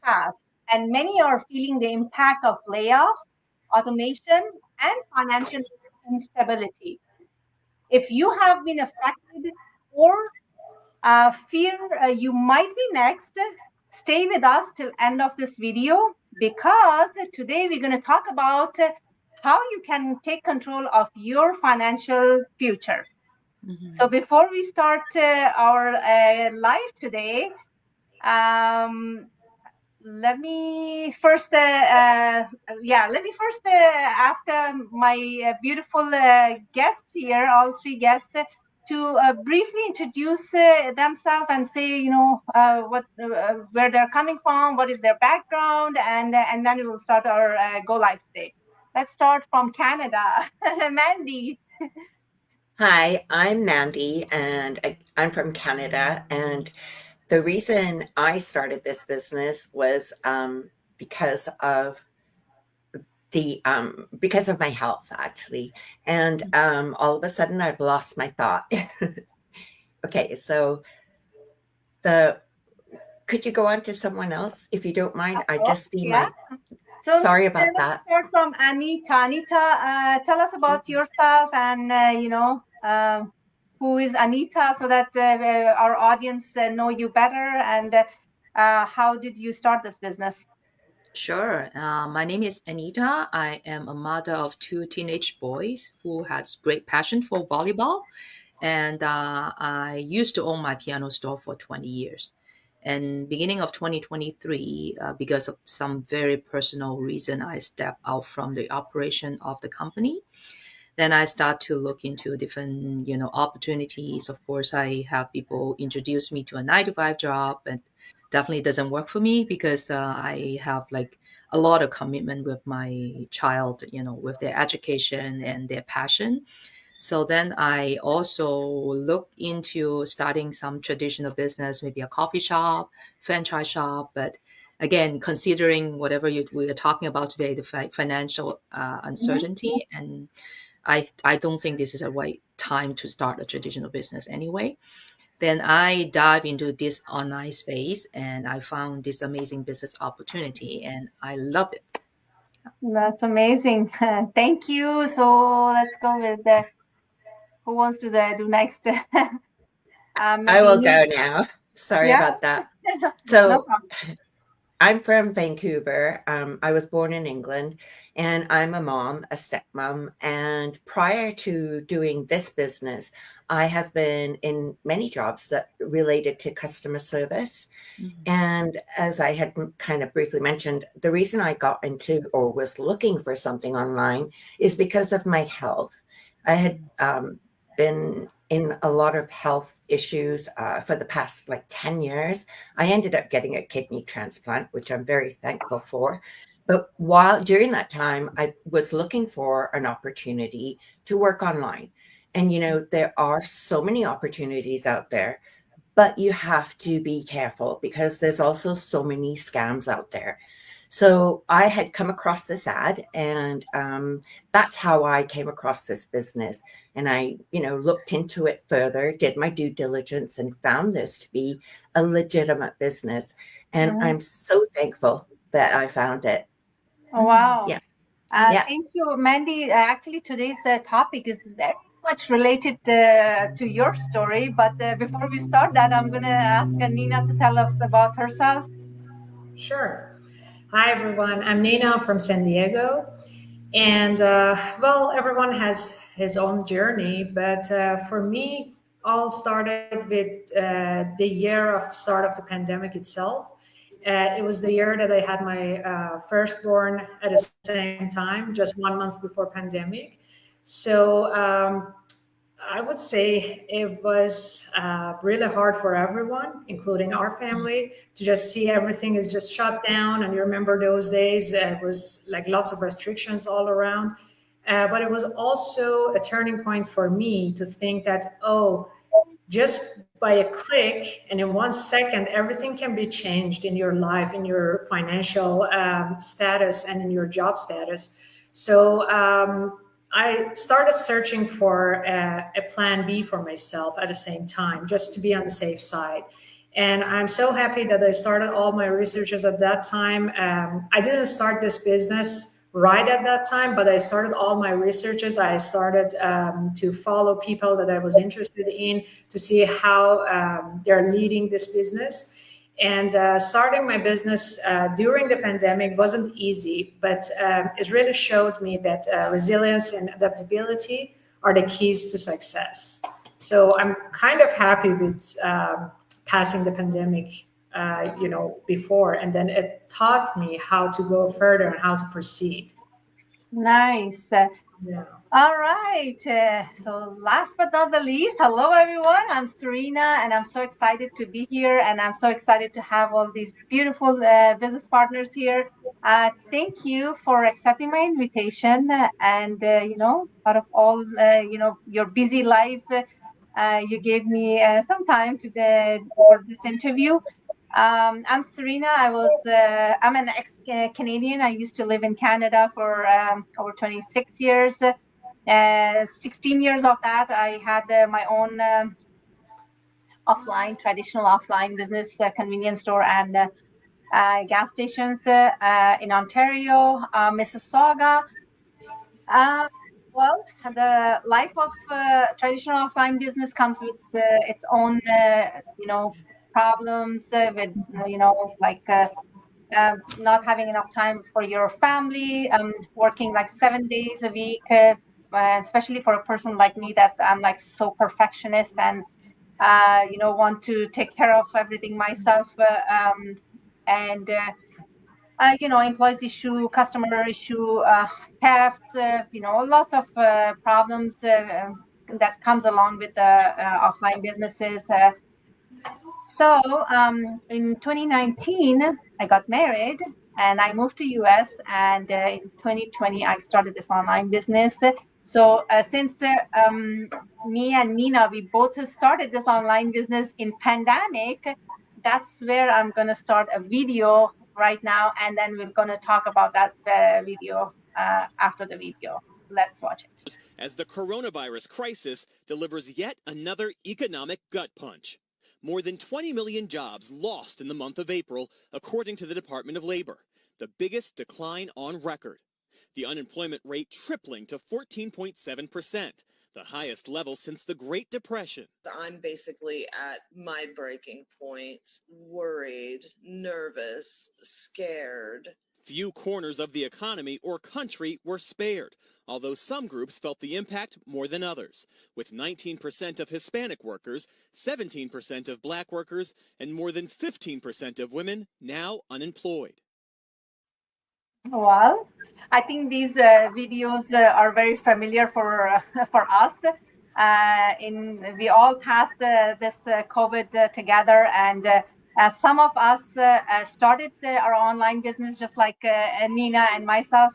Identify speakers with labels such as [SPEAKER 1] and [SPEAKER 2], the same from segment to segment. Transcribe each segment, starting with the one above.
[SPEAKER 1] fast, and many are feeling the impact of layoffs, automation, and financial instability. If you have been affected or fear you might be next, stay with us till end of this video, because today we're going to talk about how you can take control of your financial future. So before we start our live today, um, let me first ask my beautiful guests here, all three guests, to briefly introduce themselves and say, what, where they're coming from, what is their background, and then we will start our go live today. Let's start from Canada. Mandy.
[SPEAKER 2] Hi, I'm Mandy, and I'm from Canada. And the reason I started this business was because of because of my health, actually. And all of a sudden, I've lost my thought. Okay, so the could you go on to someone else if you don't mind?
[SPEAKER 1] Of
[SPEAKER 2] I
[SPEAKER 1] course,
[SPEAKER 2] just see
[SPEAKER 1] yeah.
[SPEAKER 2] my.
[SPEAKER 1] So
[SPEAKER 2] Sorry about
[SPEAKER 1] let's
[SPEAKER 2] that.
[SPEAKER 1] start from Anita. Anita, tell us about yourself and who is Anita, so that our audience know you better, and how did you start this business?
[SPEAKER 3] Sure. My name is Anita. I am a mother of two teenage boys who has great passion for volleyball, and I used to own my piano store for 20 years. And beginning of 2023, because of some very personal reason, I stepped out from the operation of the company. Then I start to look into different, opportunities. Of course, I have people introduce me to a 9 to 5 job, and definitely doesn't work for me because I have like a lot of commitment with my child, with their education and their passion. So then I also look into starting some traditional business, maybe a coffee shop, franchise shop. But again, considering whatever we are talking about today, the financial
[SPEAKER 1] Mhm.
[SPEAKER 3] uncertainty, and I don't think this is a right time to start a traditional business anyway. Then I dive into this online space and I found this amazing business opportunity and I love it.
[SPEAKER 1] That's amazing. Thank you. So let's go with who wants to do next?
[SPEAKER 2] I will
[SPEAKER 1] Maybe,
[SPEAKER 2] go now. Sorry
[SPEAKER 1] yeah,
[SPEAKER 2] about that.
[SPEAKER 1] no
[SPEAKER 2] So
[SPEAKER 1] problem.
[SPEAKER 2] I'm from Vancouver. I was born in England and I'm a mom, a stepmom. And prior to doing this business, I have been in many jobs that related to customer service.
[SPEAKER 3] Mhm.
[SPEAKER 2] And as I had kind of briefly mentioned, the reason I got into or was looking for something online is because of my health. I had been in a lot of health issues for the past like 10 years. I ended up getting a kidney transplant, which I'm very thankful for. But while during that time, I was looking for an opportunity to work online. And, there are so many opportunities out there, but you have to be careful because there's also so many scams out there. So I had come across this ad, and that's how I came across this business. And I, looked into it further, did my due diligence, and found this to be a legitimate business. And
[SPEAKER 1] Mhm.
[SPEAKER 2] I'm so thankful that I found it.
[SPEAKER 1] Oh, wow.
[SPEAKER 2] Yeah, yeah.
[SPEAKER 1] Thank you, Mandy. Actually, today's topic is very much related to your story. But before we start that, I'm going to ask Nina to tell us about herself.
[SPEAKER 4] Sure. Hi, everyone. I'm Nina from San Diego. And well, everyone has his own journey, but for me, all started with the year of start of the pandemic itself. It was the year that I had my firstborn at the same time, just 1 month before pandemic. So I would say it was really hard for everyone, including our family, to just see everything is just shut down. And you remember those days, it was like lots of restrictions all around. But it was also a turning point for me to think that, oh, just by a click and in 1 second, everything can be changed in your life, in your financial status, and in your job status. So I started searching for a plan B for myself at the same time, just to be on the safe side. And I'm so happy that I started all my researches at that time. I didn't start this business right at that time, but I started all my researches. I started to follow people that I was interested in to see how they're leading this business. And starting my business during the pandemic wasn't easy, but it really showed me that resilience and adaptability are the keys to success. So I'm kind of happy with passing the pandemic, before, and then it taught me how to go further and how to proceed.
[SPEAKER 1] Nice.
[SPEAKER 4] Yeah.
[SPEAKER 1] All right. So last but not the least, hello everyone. I'm Serena, and I'm so excited to be here, and I'm so excited to have all these beautiful business partners here. Thank you for accepting my invitation, and out of all your busy lives, you gave me some time for this interview. I'm Serena. I'm an ex-Canadian. I used to live in Canada for over 26 years. 16 years of that, I had my own traditional offline business, convenience store and gas stations in Ontario, Mississauga. Uh, well, the life of traditional offline business comes with its own, problems with, like not having enough time for your family, working like 7 days a week, especially for a person like me that I'm like so perfectionist and want to take care of everything myself, and employees issue, customer issue, thefts, lots of problems that comes along with the offline businesses. So in 2019, I got married and I moved to US. And in 2020, I started this online business. So since me and Nina, we both started this online business in pandemic, that's where I'm going to start a video right now. And then we're going to talk about that video after the video. Let's watch it.
[SPEAKER 5] As the coronavirus crisis delivers yet another economic gut punch. More than 20 million jobs lost in the month of April, according to the Department of Labor, the biggest decline on record. The unemployment rate tripling to 14.7%, the highest level since the Great Depression.
[SPEAKER 6] I'm basically at my breaking point, worried, nervous, scared.
[SPEAKER 5] Few corners of the economy or country were spared, although some groups felt the impact more than others, with 19% of Hispanic workers, 17% of Black workers, and more than 15% of women now unemployed.
[SPEAKER 1] Well, I think these videos are very familiar for for us. We all passed this COVID together, and some of us started our online business just like Nina and myself.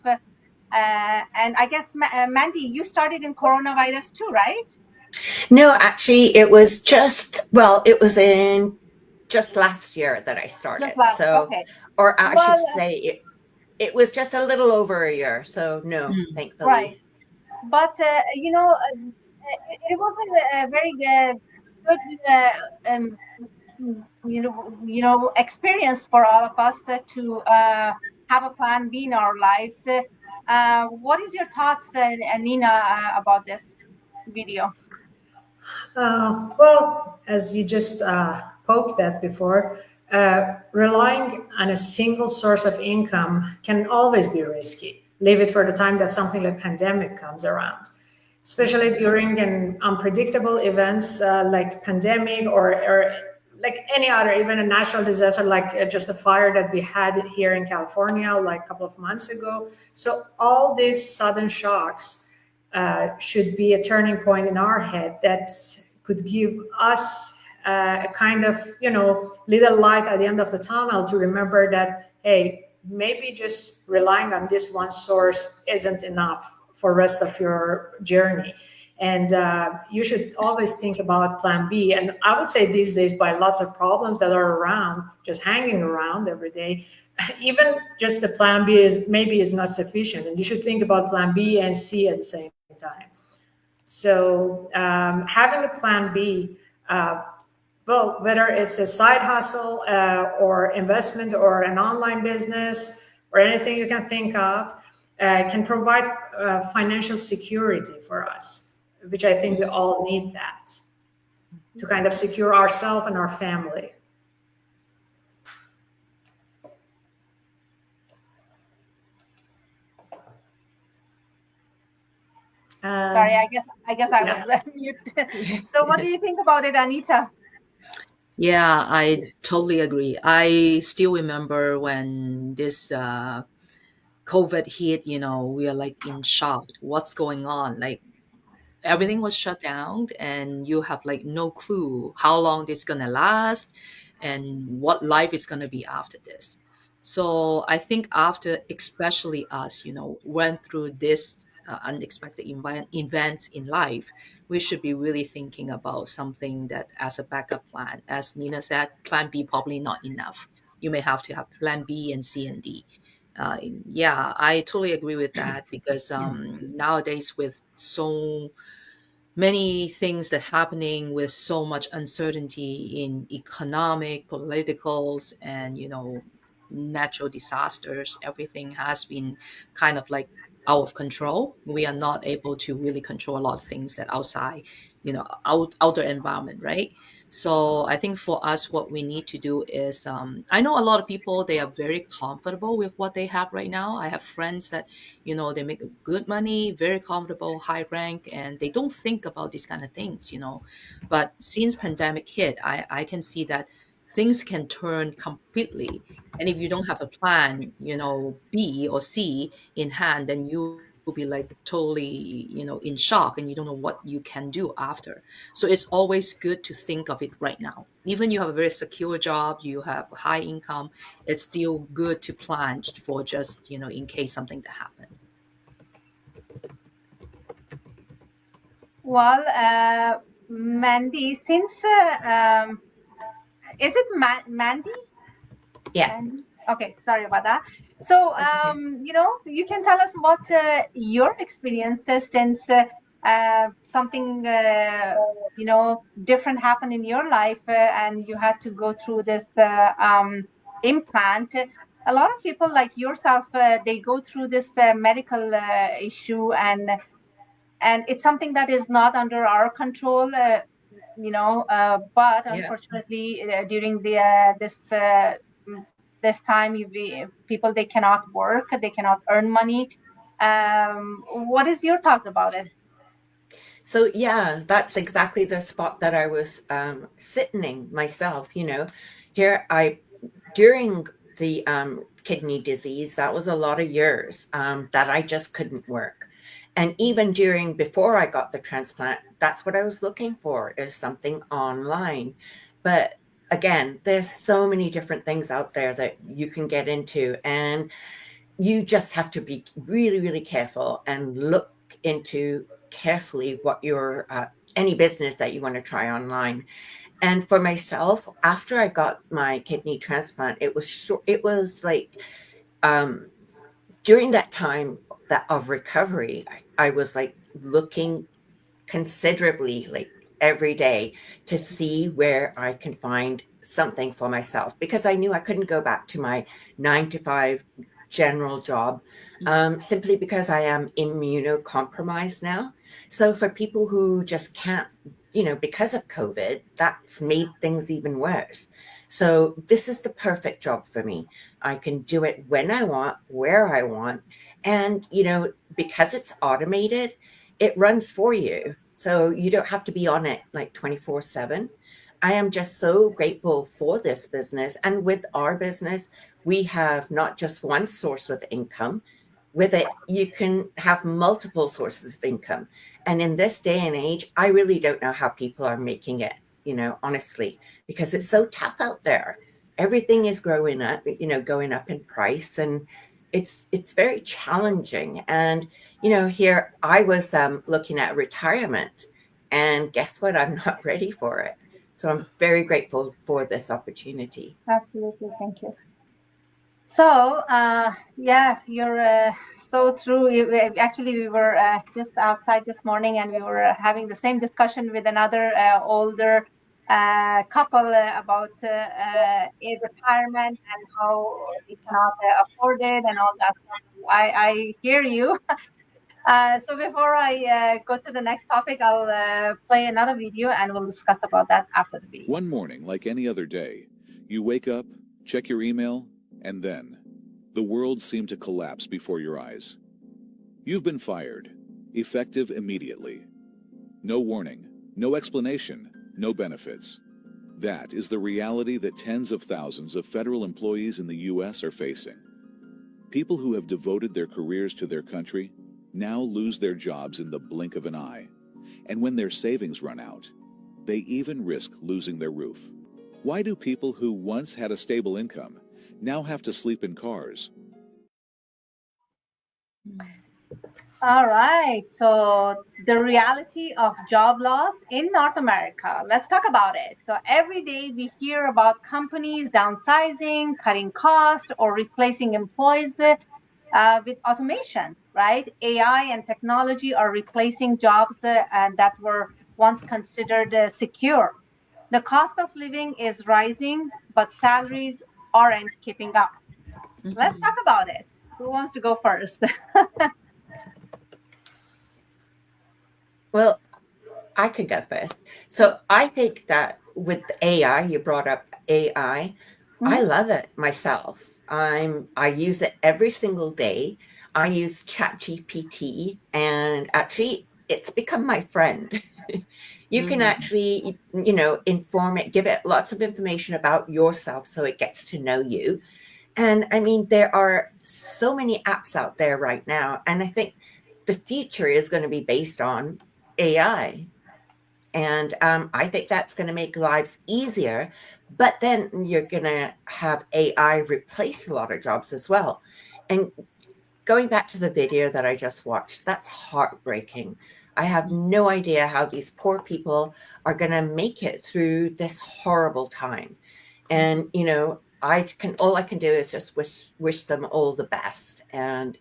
[SPEAKER 1] And I guess Mandy, you started in coronavirus too, right?
[SPEAKER 2] No, actually, it was in just last year that I started.
[SPEAKER 1] Okay.
[SPEAKER 2] Or I should say, it was just a little over a year. So no, thankfully.
[SPEAKER 1] Right. But it wasn't a very good experience for all of us to have a plan B in our lives. What is your thoughts, Nina, about this video?
[SPEAKER 4] Well, as you just poked at before, relying on a single source of income can always be risky. Leave it for the time that something like pandemic comes around, especially during an unpredictable events like pandemic or like any other, even a natural disaster like just a fire that we had here in California like a couple of months ago. So all these sudden shocks should be a turning point in our head that could give us a kind of, little light at the end of the tunnel to remember that, hey, maybe just relying on this one source isn't enough for rest of your journey. And you should always think about plan B. And I would say these days, by lots of problems that are around, just hanging around every day, even just the plan B is not sufficient. And you should think about plan B and C at the same time. So having a plan B well, whether it's a side hustle or investment or an online business or anything you can think of, can provide financial security for us, which I think we all need that to kind of secure ourselves and our family.
[SPEAKER 1] Sorry, I guess I was mute. So what do you think about it, Anita?
[SPEAKER 3] Yeah, I totally agree. I still remember when this COVID hit, we are like in shock. What's going on? Like everything was shut down and you have like no clue how long this gonna last and what life is gonna be after this. So I think after especially us, went through this unexpected event in life, we should be really thinking about something that as a backup plan. As Nina said, plan B probably not enough. You may have to have plan B and C and D. Yeah, I totally agree with that because nowadays with so many things that happening with so much uncertainty in economic, politicals, and natural disasters, everything has been kind of like out of control. We are not able to really control a lot of things that outside, outer environment, right? So I think for us, what we need to do is, I know a lot of people, they are very comfortable with what they have right now. I have friends that, they make good money, very comfortable, high rank, and they don't think about these kind of things. But since pandemic hit, I can see that things can turn completely. And if you don't have a plan, B or C in hand, then you will be like totally, in shock and you don't know what you can do after. So it's always good to think of it right now. Even you have a very secure job, you have high income, it's still good to plan for just, in case something to happen.
[SPEAKER 1] Well, Mandy, since is it Mandy?
[SPEAKER 2] Yeah.
[SPEAKER 1] Mandy? Okay, sorry about that. So, you can tell us what your experiences since something different happened in your life and you had to go through this implant. A lot of people like yourself, they go through this medical issue, and it's something that is not under our control. But
[SPEAKER 2] Yeah.
[SPEAKER 1] unfortunately, during this time, people, they cannot work, they cannot earn money. What is your thought about it?
[SPEAKER 2] So yeah, that's exactly the spot that I was sitting in myself. Here during the kidney disease, that was a lot of years that I just couldn't work. And even before I got the transplant, that's what I was looking for, is something online. But again, there's so many different things out there that you can get into, and you just have to be really, really careful and look into carefully what your any business that you want to try online. And for myself, after I got my kidney transplant, it was short. It was like during that time of recovery, I was like looking considerably, like every day, to see where I can find something for myself, because I knew I couldn't go back to my 9 to 5 general job, simply because I am immunocompromised now. So for people who just can't, because of COVID, that's made things even worse. So this is the perfect job for me. I can do it when I want, where I want. And, because it's automated, it runs for you. So you don't have to be on it like 24/7. I am just so grateful for this business. And with our business, we have not just one source of income. With it, you can have multiple sources of income. And in this day and age, I really don't know how people are making it, honestly, because it's so tough out there. Everything is going up in price, and it's very challenging. And here I was looking at retirement, and guess what? I'm not ready for it. So I'm very grateful for this opportunity.
[SPEAKER 1] Absolutely, thank you. So, yeah, you're so true. Actually, we were just outside this morning, and we were having the same discussion with another older couple about a retirement and how they cannot afford it and all that stuff. I hear you. So before I go to the next topic, I'll play another video and we'll discuss about that after the video.
[SPEAKER 7] One morning, like any other day, you wake up, check your email, and then the world seemed to collapse before your eyes. You've been fired, effective immediately. No warning, no explanation, no benefits. That is the reality that tens of thousands of federal employees in the U.S. are facing. People who have devoted their careers to their country now lose their jobs in the blink of an eye. And when their savings run out, they even risk losing their roof. Why do people who once had a stable income now have to sleep in cars?
[SPEAKER 1] All right. So the reality of job loss in North America. Let's talk about it. So every day we hear about companies downsizing, cutting costs, or replacing employees with automation, right? AI and technology are replacing jobs and that were once considered secure. The cost of living is rising, but salaries aren't keeping up. Let's talk about it. Who wants to go first?
[SPEAKER 2] Well, I could go first. So I think that with AI, you brought up AI. I love it myself. I use it every single day. I use ChatGPT, and actually, it's become my friend. You can actually, inform it, give it lots of information about yourself so it gets to know you. And I mean, there are so many apps out there right now, and I think the future is going to be based on AI. And I think that's going to make lives easier. But then you're going to have AI replace a lot of jobs as well. And going back to the video that I just watched, that's heartbreaking. I have no idea how these poor people are going to make it through this horrible time. And, all I can do is just wish them all the best. And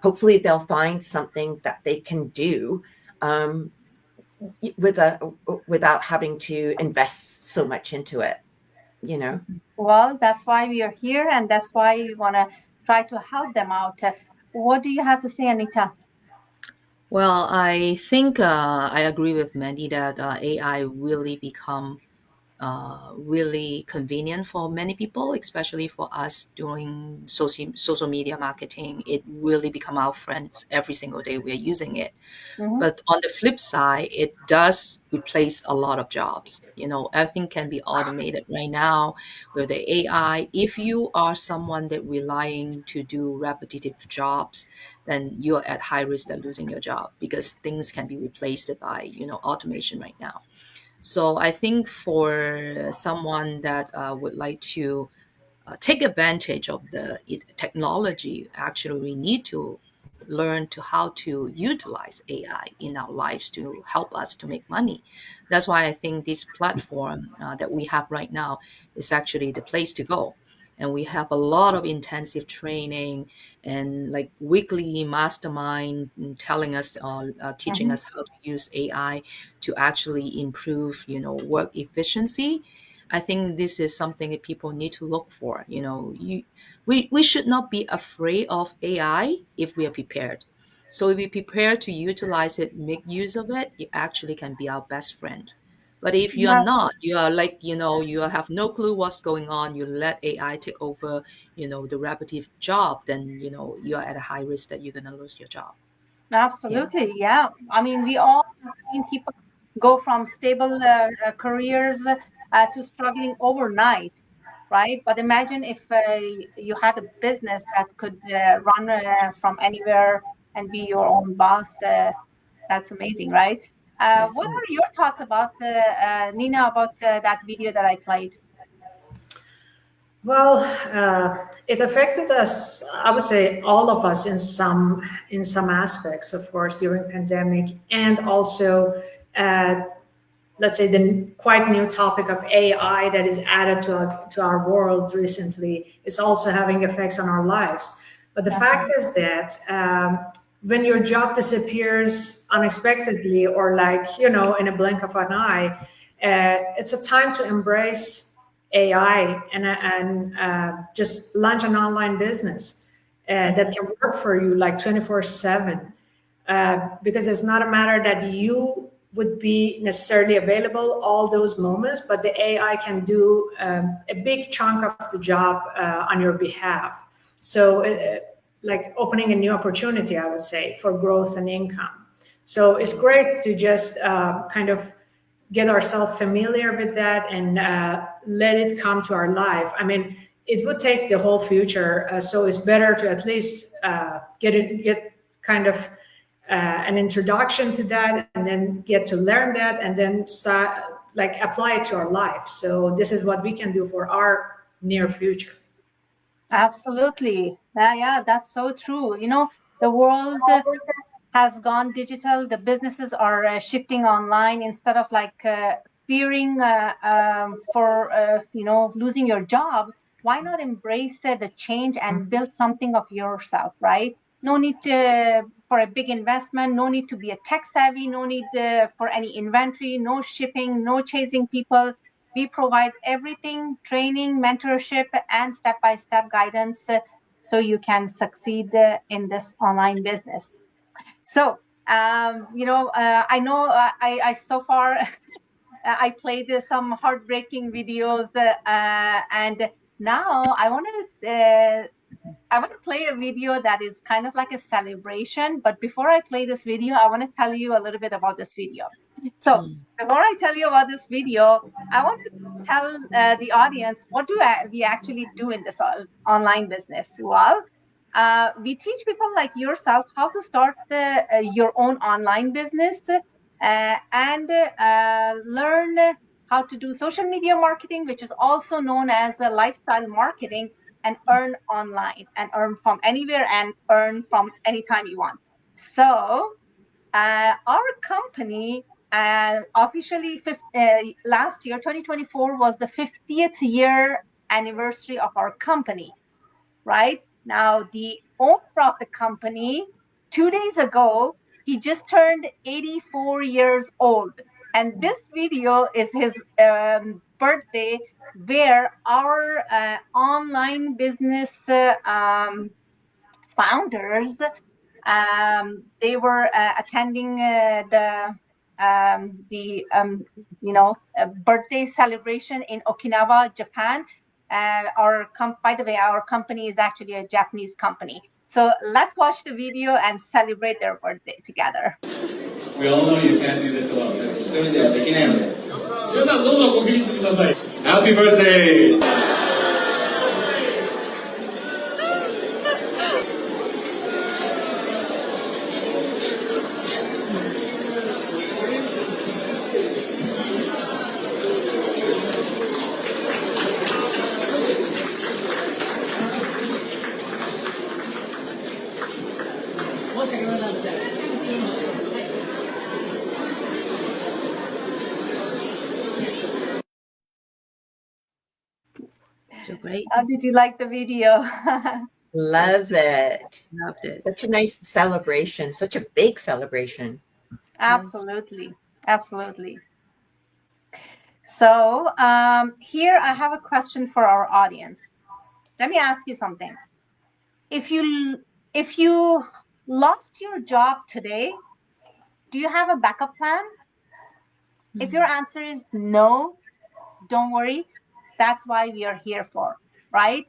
[SPEAKER 2] hopefully they'll find something that they can do without having to invest so much into it,
[SPEAKER 1] Well, that's why we are here, and that's why we want to try to help them out. What do you have to say, Anita?
[SPEAKER 3] Well, I think I agree with Mandy that AI really become really convenient for many people, especially for us doing social media marketing. It really become our friends every single day we're using it. But on the flip side, it does replace a lot of jobs. Everything can be automated right now with the AI. If you are someone that relying to do repetitive jobs, then you're at high risk of losing your job because things can be replaced by, automation right now. So I think for someone that would like to take advantage of the technology, actually we need to learn to how to utilize AI in our lives to help us to make money. That's why I think this platform that we have right now is actually the place to go. And we have a lot of intensive training and like weekly mastermind telling us, teaching us how to use AI to actually improve, work efficiency. I think this is something that people need to look for. We should not be afraid of AI if we are prepared. So if we prepare to utilize it, make use of it, it actually can be our best friend. But if you are not, you are like, you have no clue what's going on, you let AI take over, the repetitive job, then, you are at a high risk that you're going to lose your job.
[SPEAKER 1] Absolutely, yeah. I mean, we all have seen people go from stable careers to struggling overnight, right? But imagine if you had a business that could run from anywhere and be your own boss. That's amazing, right? What are your thoughts about Nina, about that video that I played?
[SPEAKER 4] Well, it affected us, I would say all of us in some aspects, of course, during pandemic, and also let's say the quite new topic of AI that is added to our world recently is also having effects on our lives. But the fact is that when your job disappears unexpectedly or in a blink of an eye, It's a time to embrace AI and just launch an online business that can work for you like 24/7. Because it's not a matter that you would be necessarily available all those moments, but the AI can do a big chunk of the job on your behalf. So, like opening a new opportunity, I would say, for growth and income. So it's great to just kind of get ourselves familiar with that and let it come to our life. I mean, it would take the whole future, so it's better to at least get kind of an introduction to that, and then get to learn that, and then start like apply it to our life. So this is what we can do for our near future.
[SPEAKER 1] Absolutely. Yeah, that's so true. The world has gone digital. The businesses are shifting online instead of like fearing for losing your job. Why not embrace the change and build something of yourself, right? No need for a big investment. No need to be a tech savvy. No need for any inventory. No shipping. No chasing people. We provide everything: training, mentorship, and step-by-step guidance, so you can succeed in this online business. So, I know I so far I played some heartbreaking videos, and now I want to play a video that is kind of like a celebration. But before I play this video, I want to tell you a little bit about this video. So, before I tell you about this video, I want to tell the audience what do we actually do in this online business. Well, we teach people like yourself how to start your own online business and learn how to do social media marketing, which is also known as lifestyle marketing, and earn online and earn from anywhere and earn from anytime you want. So our company officially last year, 2024, was the 50th year anniversary of our company, right? Now, the owner of the company, 2 days ago, he just turned 84 years old. And this video is his birthday, where our online business founders, they were attending the birthday celebration in Okinawa, Japan. By the way, our company is actually a Japanese company. So let's watch the video and celebrate their birthday together.
[SPEAKER 8] We all know you can't do this alone. 一人ではできないので。皆さんどうぞご起立ください。Happy birthday! 申し訳ございません。
[SPEAKER 3] So great.
[SPEAKER 1] How did you like the video?
[SPEAKER 2] Love it.
[SPEAKER 3] Loved it.
[SPEAKER 2] Such a nice celebration, such a big celebration.
[SPEAKER 1] Absolutely. Absolutely. So here I have a question for our audience. Let me ask you something. If you lost your job today, do you have a backup plan? If your answer is no, don't worry. That's why we are here for, right?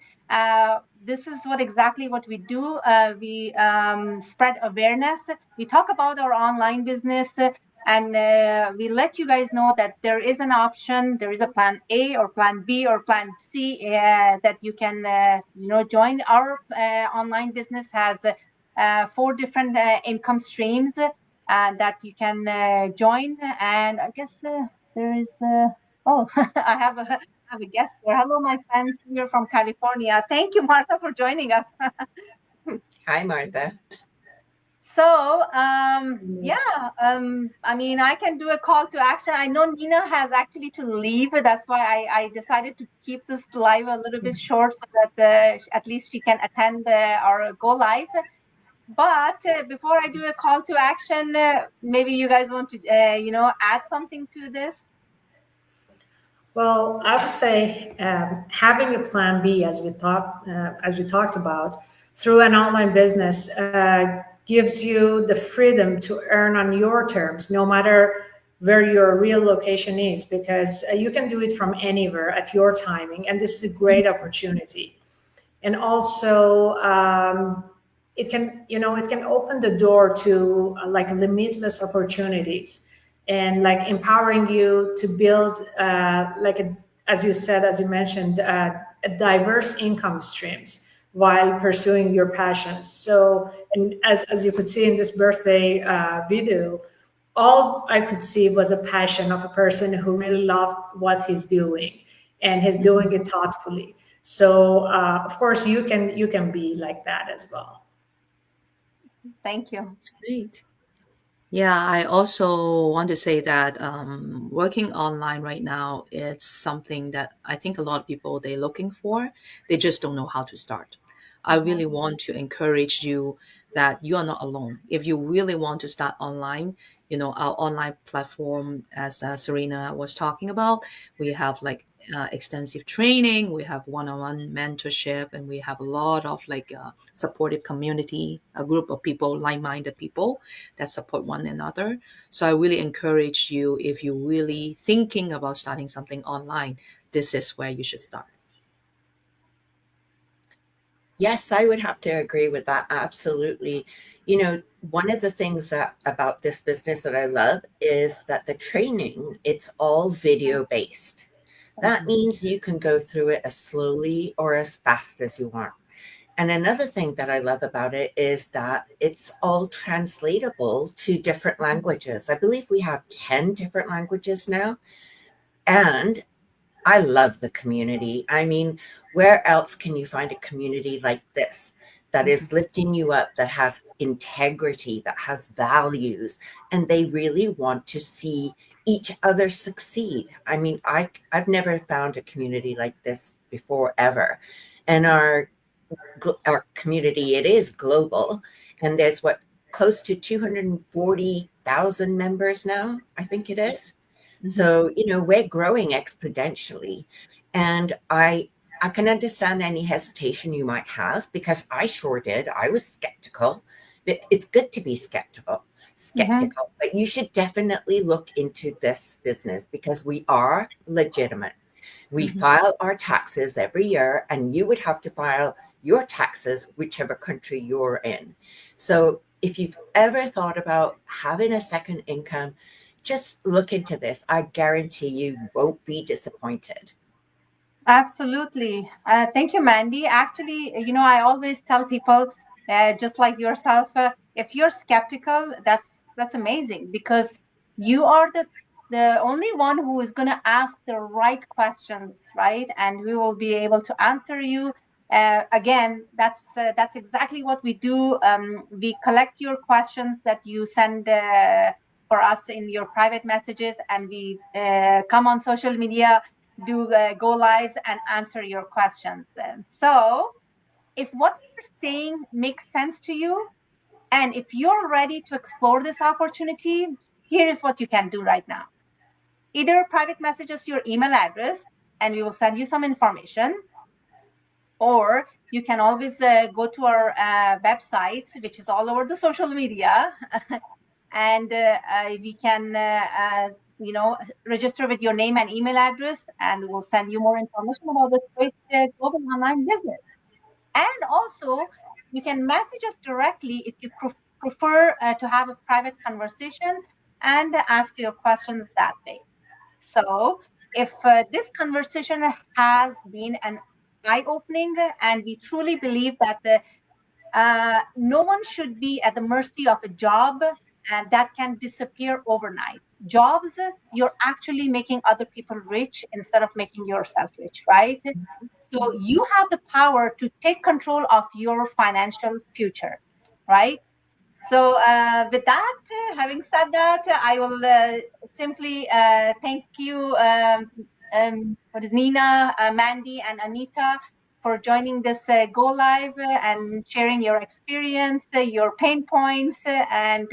[SPEAKER 1] This is exactly what we do. We spread awareness. We talk about our online business, and we let you guys know that there is an option. There is a plan A or plan B or plan C that you can, join. Our online business has 4 different income streams that you can join. And I guess there is. I have a guest here. Hello, my friends here from California. Thank you, Martha, for joining us.
[SPEAKER 2] Hi, Martha.
[SPEAKER 1] So, I mean, I can do a call to action. I know Nina has actually to leave. That's why I decided to keep this live a little bit short so that at least she can attend our go live. But before I do a call to action, maybe you guys want to, add something to this?
[SPEAKER 4] Well, I would say having a plan B, as we talked about, through an online business gives you the freedom to earn on your terms, no matter where your real location is, because you can do it from anywhere at your timing, and this is a great opportunity. And also, it can open the door to like limitless opportunities, and like empowering you to build as you said, as you mentioned, a diverse income streams while pursuing your passions. So, and as you could see in this birthday video, all I could see was a passion of a person who really loved what he's doing, and he's doing it thoughtfully. So of course you can be like that as well.
[SPEAKER 1] Thank you.
[SPEAKER 3] That's great. Yeah, I also want to say that working online right now, it's something that I think a lot of people they're looking for. They just don't know how to start. I really want to encourage you that you are not alone. If you really want to start online, our online platform, as Serena was talking about, we have like extensive training, we have one-on-one mentorship, and we have a lot of like supportive community, a group of people, like-minded people that support one another. So I really encourage you, if you're really thinking about starting something online, this is where you should start.
[SPEAKER 2] Yes, I would have to agree with that. Absolutely. One of the things that about this business that I love is that the training, it's all video based. That means you can go through it as slowly or as fast as you want. And another thing that I love about it is that it's all translatable to different languages. I believe we have 10 different languages now. And I love the community. I mean, where else can you find a community like this that is lifting you up, that has integrity, that has values, and they really want to see each other succeed? I mean, I've never found a community like this before ever. And our community, it is global, and there's what, close to 240,000 members now, I think it is. So, we're growing exponentially. And I can understand any hesitation you might have, because I sure did. I was skeptical. But it's good to be skeptical, but you should definitely look into this business because we are legitimate. We file our taxes every year, and you would have to file your taxes whichever country you're in. So if you've ever thought about having a second income, just look into this. I guarantee you won't be disappointed.
[SPEAKER 1] Absolutely. Thank you, Mandy. Actually, I always tell people, just like yourself, if you're skeptical, that's amazing, because you are the only one who is going to ask the right questions, right? And we will be able to answer you. Again, that's exactly what we do. We collect your questions that you send for us in your private messages, and we come on social media, do go lives, and answer your questions. So if what we're saying makes sense to you, and if you're ready to explore this opportunity, here's what you can do right now. Either private message us your email address, and we will send you some information, or you can always go to our website, which is all over the social media, and we can register with your name and email address, and we'll send you more information about this great global online business. And also, you can message us directly if you prefer to have a private conversation and ask your questions that way. So if this conversation has been an eye-opening, and we truly believe that no one should be at the mercy of a job and that can disappear overnight. Jobs, you're actually making other people rich instead of making yourself rich, right? So you have the power to take control of your financial future, right? So with that, having said that, I will simply thank you, what is Nina, Mandy, and Anita, for joining this Go Live and sharing your experience, your pain points, and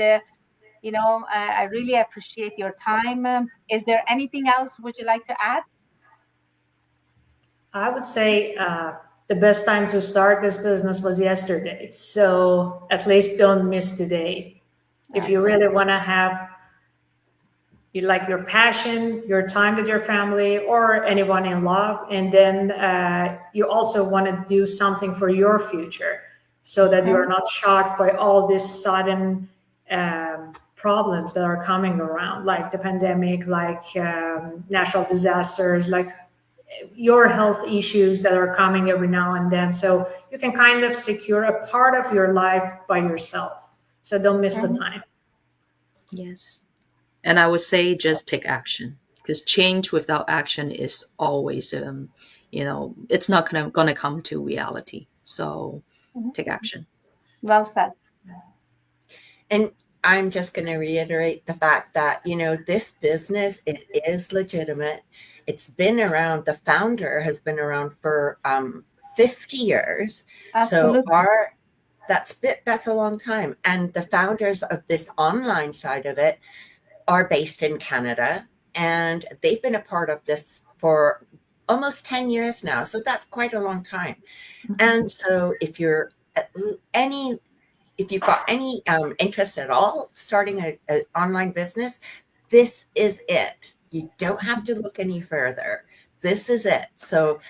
[SPEAKER 1] I really appreciate your time. Is there anything else would you like to add?
[SPEAKER 4] I would say the best time to start this business was yesterday. So at least don't miss today. If you really want to have your passion, your time with your family or anyone in love, and then you also want to do something for your future so that you are not shocked by all these sudden problems that are coming around, like the pandemic, like natural disasters, like your health issues that are coming every now and then. So you can kind of secure a part of your life by yourself. So don't miss the time.
[SPEAKER 3] Yes. And I would say just take action, because change without action is always, it's not going to come to reality. So take action.
[SPEAKER 1] Well said.
[SPEAKER 2] And I'm just going to reiterate the fact that, this business, it is legitimate. It's been around. The founder has been around for 50 years.
[SPEAKER 1] Absolutely.
[SPEAKER 2] So that's a long time. And the founders of this online side of it are based in Canada, and they've been a part of this for almost 10 years now. So that's quite a long time. And so if you've got any interest at all starting an online business, this is it. You don't have to look any further. This is it. So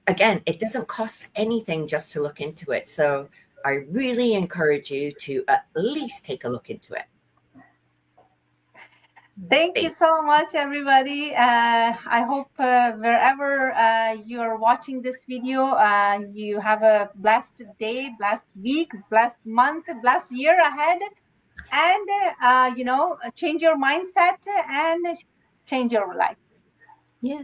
[SPEAKER 2] again, it doesn't cost anything just to look into it. So I really encourage you to at least take a look into it.
[SPEAKER 1] Thank you so much, everybody. I hope wherever you are watching this video, you have a blessed day, blessed week, blessed month, blessed year ahead. And, change your mindset and change your life.
[SPEAKER 3] Yeah.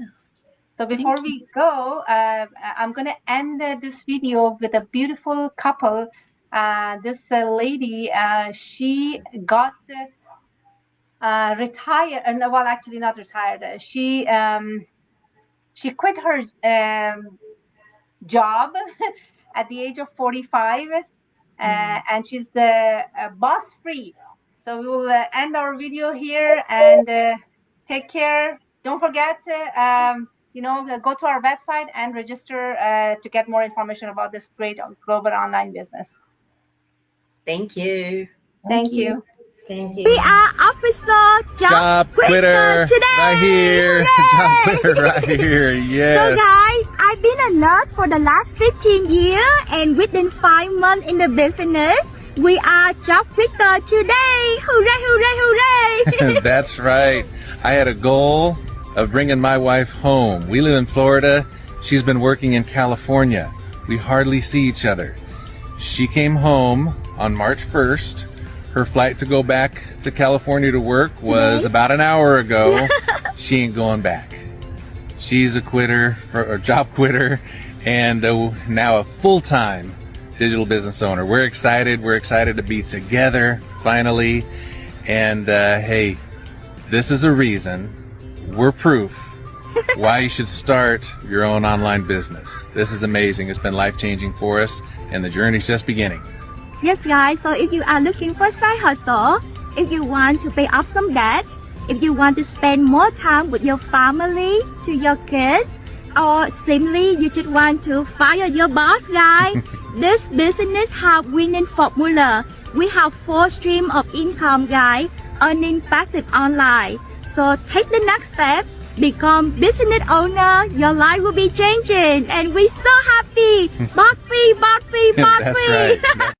[SPEAKER 1] So before we go, I'm going to end this video with a beautiful couple. This lady, she got retired, and well, actually not retired. She quit her job at the age of 45, and she's the boss free. So we will end our video here, and take care. Don't forget to go to our website and register to get more information about this great global online business.
[SPEAKER 2] Thank you.
[SPEAKER 1] Thank you.
[SPEAKER 4] Thank you.
[SPEAKER 9] We are Officer Job Quitter today.
[SPEAKER 10] Right here. Job Quitter right here. Yes.
[SPEAKER 9] So guys, I've been a nurse for the last 15 years, and within 5 months in the business, we are Job Quitter today. Hooray, hooray, hooray.
[SPEAKER 10] That's right. I had a goal of bringing my wife home. We live in Florida. She's been working in California. We hardly see each other. She came home on March 1st. Her flight to go back to California to work was about an hour ago. She ain't going back. She's a quitter, a job quitter, and now a full-time digital business owner. We're excited. We're excited to be together finally. And hey, this is a reason, we're proof why you should start your own online business. This is amazing. It's been life-changing for us, and the journey's just beginning.
[SPEAKER 9] Yes guys, so if you are looking for side hustle, if you want to pay off some debt, if you want to spend more time with your family, to your kids, or simply you just want to fire your boss, guys, this business have winning formula. We have 4 streams of income, guys, earning passive online. So take the next step, become business owner, your life will be changing, and we're so happy. Boss free, boss free, boss free.
[SPEAKER 10] That's right.